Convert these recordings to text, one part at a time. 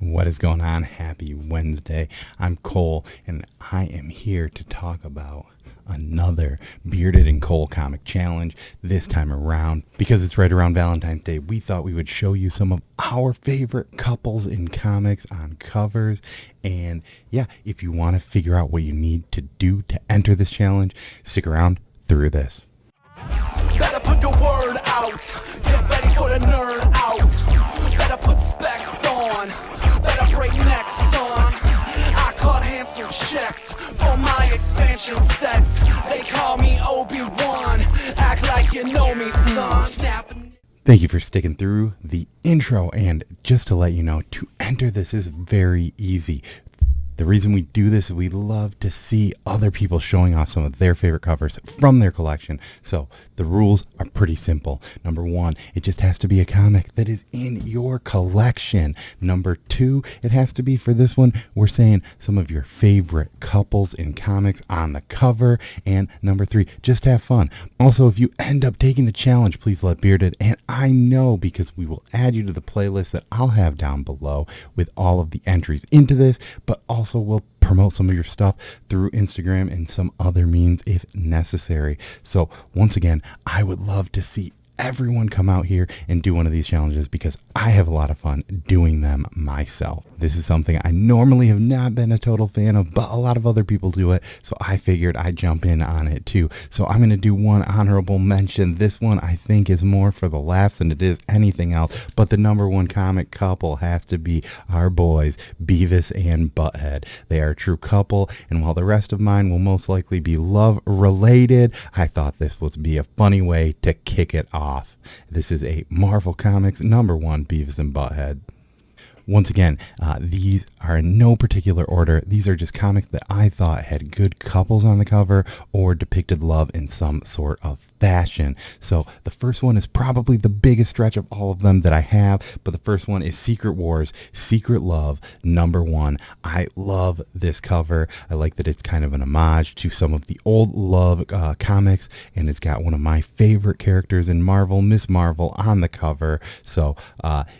What is going on? Happy Wednesday. I'm Cole, and I am here to talk about another Bearded and Cole comic challenge this time around. Because it's right around Valentine's Day, we thought we would show you some of our favorite couples in comics on covers. And yeah, if you want to figure out what you need to do to enter this challenge, stick around through this. Better put the word out. Get ready for the nerd out. Better put specs on. Better break necks, son. I cut handsome checks for my expansion sets. They call me Obi-Wan. Act like you know me, son. Snapping. Thank you for sticking through the intro, and just to let you know, to enter this is very easy. The reason we do this is we love to see other people showing off some of their favorite covers from their collection. So the rules are pretty simple. Number one, it just has to be a comic that is in your collection. Number two, it has to be, for this one, we're saying some of your favorite couples in comics on the cover. And number three, just have fun. Also, if you end up taking the challenge, please let Bearded and I know, because we will add you to the playlist that I'll have down below with all of the entries into this, but also we'll promote some of your stuff through Instagram and some other means if necessary. So once again, I would love to see everyone come out here and do one of these challenges, because I have a lot of fun doing them myself. This is something I normally have not been a total fan of, but a lot of other people do it, so I figured I'd jump in on it too. So I'm going to do one honorable mention. This one I think is more for the laughs than it is anything else, but the number one comic couple has to be our boys, Beavis and Butthead. They are a true couple, and while the rest of mine will most likely be love related, I thought this would be a funny way to kick it off. This is a Marvel Comics number one, Beavis and Butthead. Once again, these are in no particular order. These are just comics that I thought had good couples on the cover or depicted love in some sort of fashion. So the first one is probably the biggest stretch of all of them that I have, but the first one is Secret Wars, Secret Love, number one. I love this cover. I like that it's kind of an homage to some of the old love comics, and it's got one of my favorite characters in Marvel, Miss Marvel, on the cover. So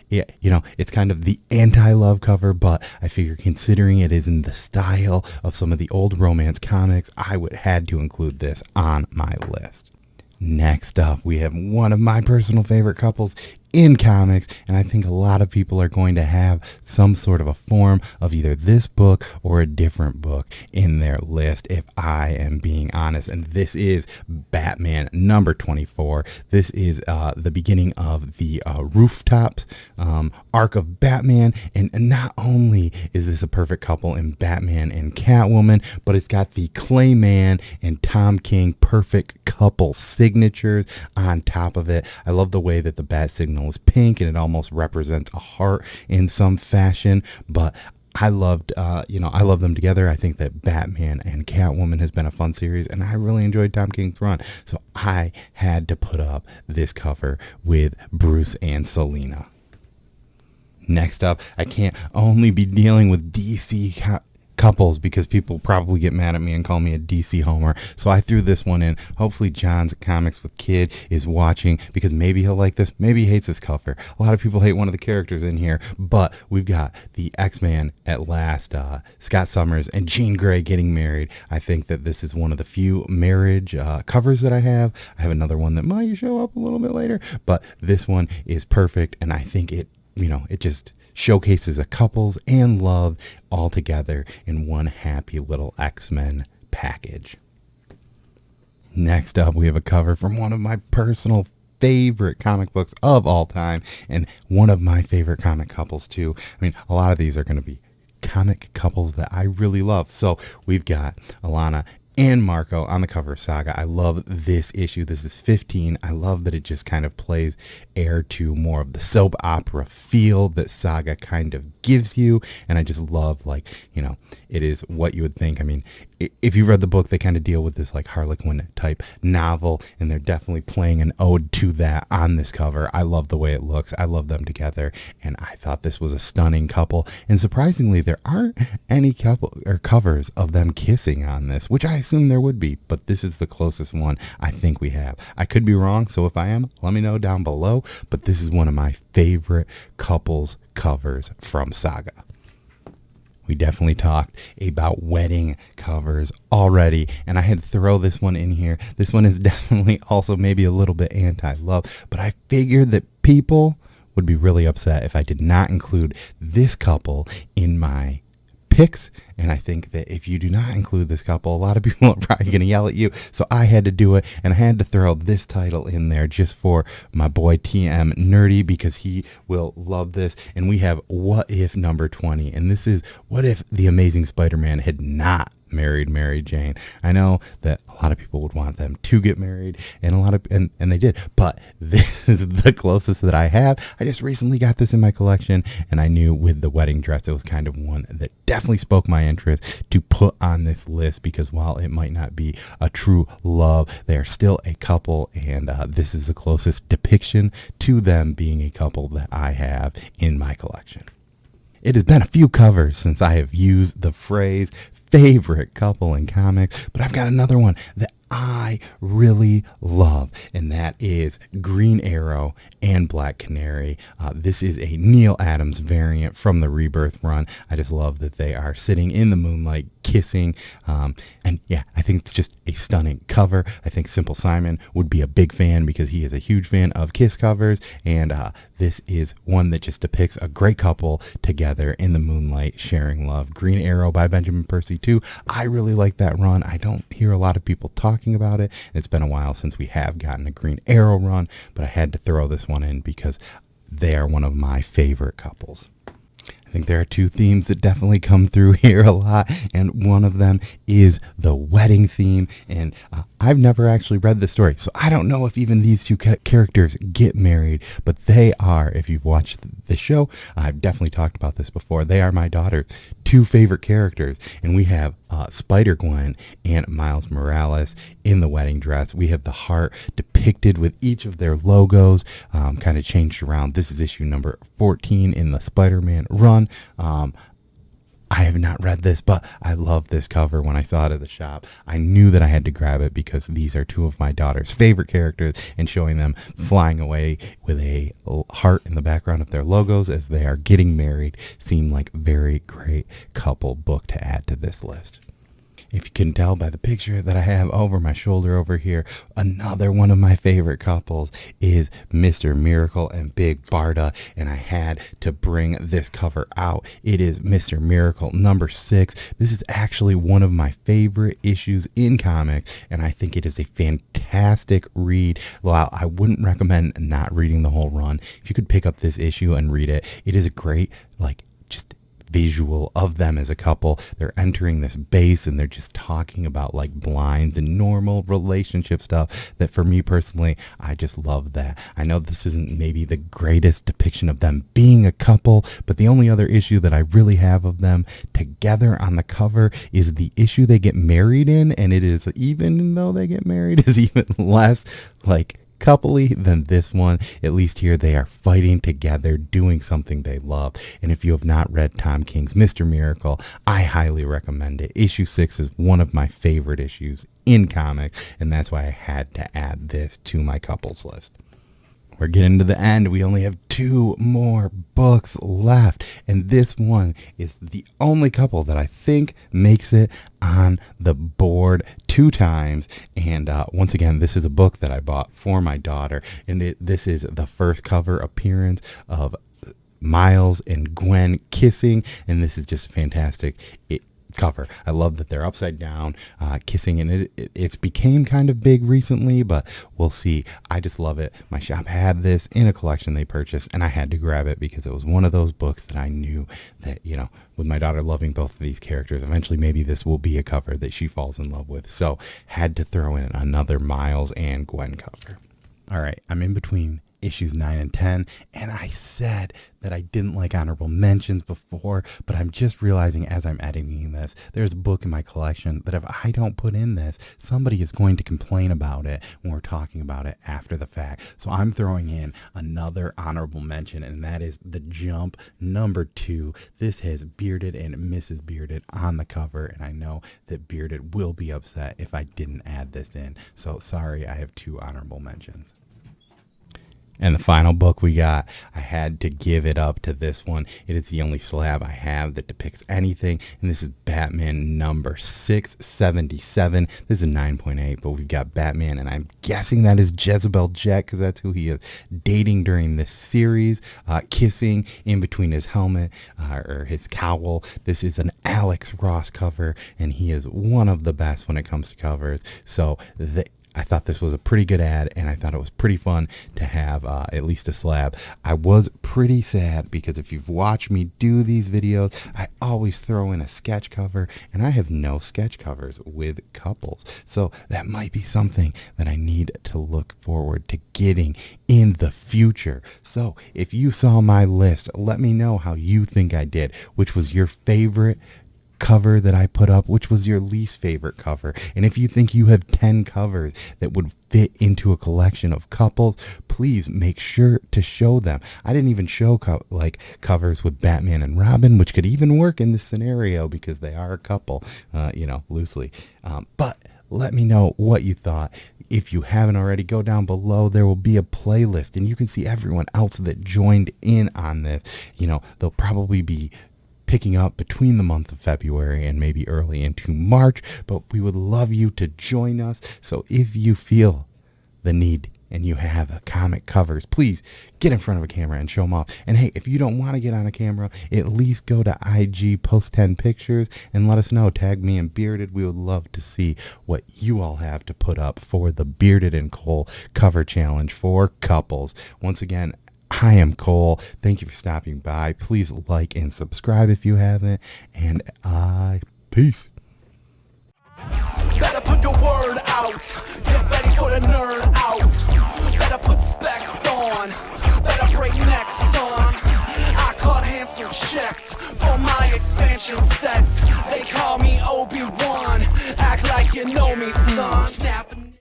yeah, you know, it's kind of the anti-love cover, but I figure considering it is in the style of some of the old romance comics, I would had to include this on my list. Next up, we have one of my personal favorite couples in comics, and I think a lot of people are going to have some sort of a form of either this book or a different book in their list, if I am being honest. And this is Batman number 24. This is the beginning of the rooftops arc of Batman, and not only is this a perfect couple in Batman and Catwoman, but it's got the Clayman and Tom King perfect couple signatures on top of it. I love the way that the bat signal is pink and it almost represents a heart in some fashion, but I loved, I love them together. I think that Batman and Catwoman has been a fun series, and I really enjoyed Tom King's run. So I had to put up this cover with Bruce and Selina. Next up, I can't only be dealing with DC couples because people probably get mad at me and call me a DC homer. So I threw this one in. Hopefully John's Comics with Kid is watching, because maybe he'll like this, maybe he hates this cover. A lot of people hate one of the characters in here, but we've got the X-Man at last, Scott Summers and Jean Grey getting married. I think that this is one of the few marriage covers that I have. I have another one that might show up a little bit later, but this one is perfect, and I think it just showcases a couples and love all together in one happy little X-Men package. Next up, we have a cover from one of my personal favorite comic books of all time, and one of my favorite comic couples too. I mean, a lot of these are going to be comic couples that I really love. So we've got Alana and Marco on the cover of Saga. I love this issue. This is 15. I love that it just kind of plays air to more of the soap opera feel that Saga kind of gives you. And I just love, it is what you would think. I mean, if you read the book, they kind of deal with this like Harlequin type novel, and they're definitely playing an ode to that on this cover. I love the way it looks. I love them together, and I thought this was a stunning couple. And surprisingly, there aren't any couple or covers of them kissing on this, which I assume there would be, but this is the closest one I think we have. I could be wrong, so if I am, let me know down below, but this is one of my favorite couples covers from Saga. We definitely talked about wedding covers already, and I had to throw this one in here. This one is definitely also maybe a little bit anti-love, but I figured that people would be really upset if I did not include this couple in my picks. And I think that if you do not include this couple, a lot of people are probably going to yell at you. So I had to do it, and I had to throw this title in there just for my boy TM Nerdy, because he will love this. And we have What If number 20, and this is what if the Amazing Spider-Man had not married Mary Jane. I know that a lot of people would want them to get married, and and they did, but this is the closest that I have. I just recently got this in my collection, and I knew with the wedding dress it was kind of one that definitely spoke my interest to put on this list, because while it might not be a true love, they are still a couple, and this is the closest depiction to them being a couple that I have in my collection. It has been a few covers since I have used the phrase favorite couple in comics, but I've got another one that I really love, and that is Green Arrow and Black Canary. This is a Neil Adams variant from the Rebirth run. I just love that they are sitting in the moonlight kissing, and yeah, I think it's just a stunning cover. I think Simple Simon would be a big fan because he is a huge fan of Kiss covers, and this is one that just depicts a great couple together in the moonlight sharing love. Green Arrow by Benjamin Percy too. I really like that run. I don't hear a lot of people talking about it. It's been a while since we have gotten a Green Arrow run, but I had to throw this one in because they are one of my favorite couples. I think there are two themes that definitely come through here a lot, and one of them is the wedding theme, and I've never actually read the story, so I don't know if even these two characters get married, but they are, if you've watched the show, I've definitely talked about this before, they are my daughter's two favorite characters, and we have Spider-Gwen and Miles Morales in the wedding dress. We have the heart depicted with each of their logos kind of changed around. This is issue number 14 in the Spider-Man run. I have not read this, but I love this cover. When I saw it at the shop, I knew that I had to grab it because these are two of my daughter's favorite characters, and showing them flying away with a heart in the background of their logos as they are getting married seemed like a very great couple book to add to this list. If you can tell by the picture that I have over my shoulder over here, another one of my favorite couples is Mr. Miracle and Big Barda, and I had to bring this cover out. It is Mr. Miracle number 6. This is actually one of my favorite issues in comics, and I think it is a fantastic read. While I wouldn't recommend not reading the whole run, if you could pick up this issue and read it, it is a great, just visual of them as a couple. They're entering this base and they're just talking about like blinds and normal relationship stuff that for me personally, I just love that. I know this isn't maybe the greatest depiction of them being a couple, but the only other issue that I really have of them together on the cover is the issue they get married in, and it is, even though they get married, is even less coupley than this one. At least here they are fighting together, doing something they love. And if you have not read Tom King's Mr. Miracle, I highly recommend it. Issue 6 is one of my favorite issues in comics, and that's why I had to add this to my couples list. We're getting to the end. We only have 2 more books left, and this one is the only couple that I think makes it on the board 2 times. And once again, this is a book that I bought for my daughter, and this is the first cover appearance of Miles and Gwen kissing, and this is just fantastic. Cover. I love that they're upside down kissing, and it's became kind of big recently, but we'll see. I just love it. My shop had this in a collection they purchased, and I had to grab it because it was one of those books that I knew that, with my daughter loving both of these characters, eventually maybe this will be a cover that she falls in love with. So had to throw in another Miles and Gwen cover. All right, I'm in between issues 9 and 10, and I said that I didn't like honorable mentions before, but I'm just realizing as I'm editing this, there's a book in my collection that if I don't put in this, somebody is going to complain about it when we're talking about it after the fact. So I'm throwing in another honorable mention, and that is The Jump number 2. This has Bearded and Mrs. Bearded on the cover, and I know that Bearded will be upset if I didn't add this in. So sorry, I have 2 honorable mentions. And the final book we got, I had to give it up to this one. It is the only slab I have that depicts anything, and this is Batman number 677. This is 9.8, but we've got Batman, and I'm guessing that is Jezebel Jet, because that's who he is dating during this series, kissing in between his helmet, or his cowl. This is an Alex Ross cover, and he is one of the best when it comes to covers. So I thought this was a pretty good ad, and I thought it was pretty fun to have at least a slab. I was pretty sad because if you've watched me do these videos, I always throw in a sketch cover, and I have no sketch covers with couples. So that might be something that I need to look forward to getting in the future. So if you saw my list, let me know how you think I did. Which was your favorite cover that I put up? Which was your least favorite cover? And if you think you have 10 covers that would fit into a collection of couples, please make sure to show them. I didn't even show covers with Batman and Robin, which could even work in this scenario because they are a couple, loosely. But let me know what you thought. If you haven't already, go down below. There will be a playlist, and you can see everyone else that joined in on this. They'll probably be picking up between the month of February and maybe early into March, but we would love you to join us. So if you feel the need and you have comic covers, please get in front of a camera and show them off. And hey, if you don't want to get on a camera, at least go to IG, post 10 pictures, and let us know. Tag me and Bearded. We would love to see what you all have to put up for the Bearded and Cole cover challenge for couples. Once again, I am Cole. Thank you for stopping by. Please like and subscribe if you haven't. And peace. Better put the word out. Get ready for the nerd out. Better put specs on. Better break necks, son. I cut handsome checks for my expansion sets. They call me Obi-Wan. Act like you know me, son. Snapping.